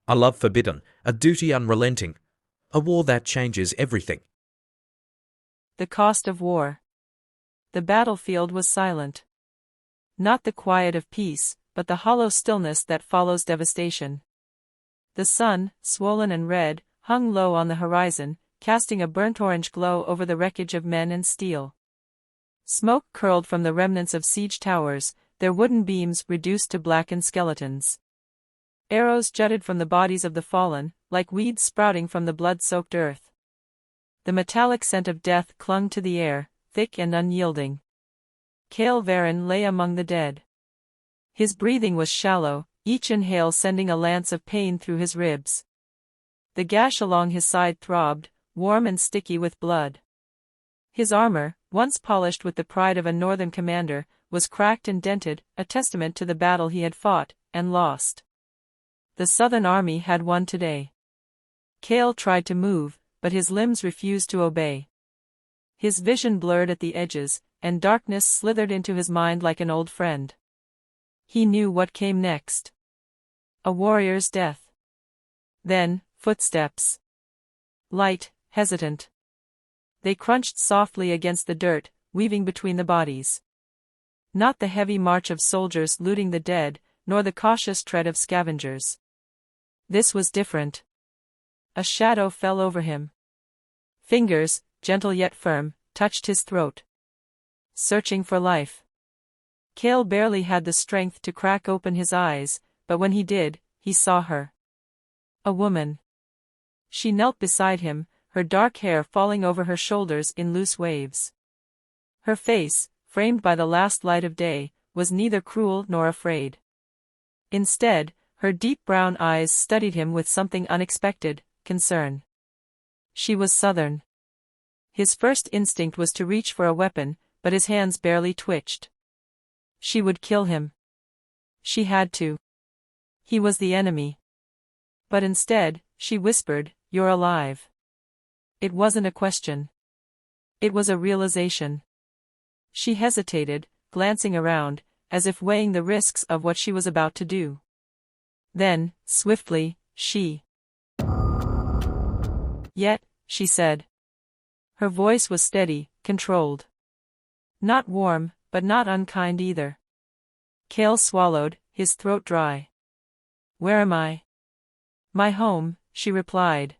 a love forbidden, a duty unrelenting, a war that changes everything. The cost of war. The battlefield was silent. Not the quiet of peace, but the hollow stillness that follows devastation. The sun, swollen and red, hung low on the horizon, casting a burnt-orange glow over the wreckage of men and steel. Smoke curled from the remnants of siege towers, their wooden beams reduced to blackened skeletons. Arrows jutted from the bodies of the fallen, like weeds sprouting from the blood-soaked earth. The metallic scent of death clung to the air, thick and unyielding. Kael lay among the dead. His breathing was shallow, each inhale sending a lance of pain through his ribs. The gash along his side throbbed, warm and sticky with blood. His armor, once polished with the pride of a northern commander, was cracked and dented, a testament to the battle he had fought and lost. The Southern Army had won today. Kael tried to move, but his limbs refused to obey. His vision blurred at the edges, and darkness slithered into his mind like an old friend. He knew what came next. A warrior's death. Then, footsteps. Light, hesitant. They crunched softly against the dirt, weaving between the bodies. Not the heavy march of soldiers looting the dead, nor the cautious tread of scavengers. This was different. A shadow fell over him. Fingers, gentle yet firm, touched his throat. Searching for life. Kael barely had the strength to crack open his eyes, but when he did, he saw her. A woman. She knelt beside him, her dark hair falling over her shoulders in loose waves. Her face, framed by the last light of day, was neither cruel nor afraid. Instead, her deep brown eyes studied him with something unexpected, concern. She was Southern. His first instinct was to reach for a weapon, but his hands barely twitched. She would kill him. She had to. He was the enemy. But instead, she whispered, "You're alive." It wasn't a question. It was a realization. She hesitated, glancing around, as if weighing the risks of what she was about to do. Then, swiftly, "Yet," she said. Her voice was steady, controlled. Not warm, but not unkind either. Kael swallowed, his throat dry. "Where am I?" "My home," she replied.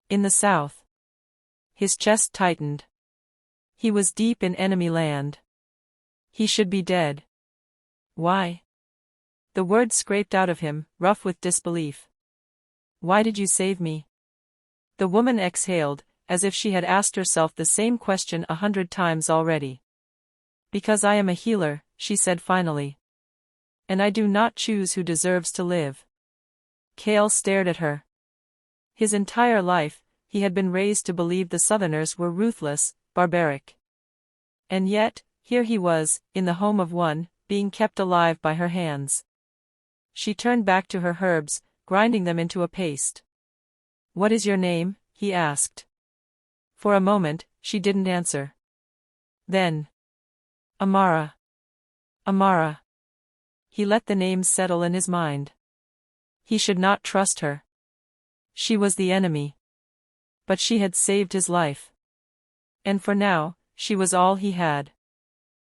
"In the south." His chest tightened. He was deep in enemy land. He should be dead. "Why?" The words scraped out of him, rough with disbelief. "Why did you save me?" The woman exhaled, as if she had asked herself the same question 100 times already. "Because I am a healer," she said finally. "And I do not choose who deserves to live." Kael stared at her. His entire life, he had been raised to believe the Southerners were ruthless, barbaric. And yet, here he was, in the home of one, being kept alive by her hands. She turned back to her herbs, grinding them into a paste. "What is your name?" he asked. For a moment, she didn't answer. Then, "Amara. Amara." He let the name settle in his mind. He should not trust her. She was the enemy. But she had saved his life. And for now, she was all he had.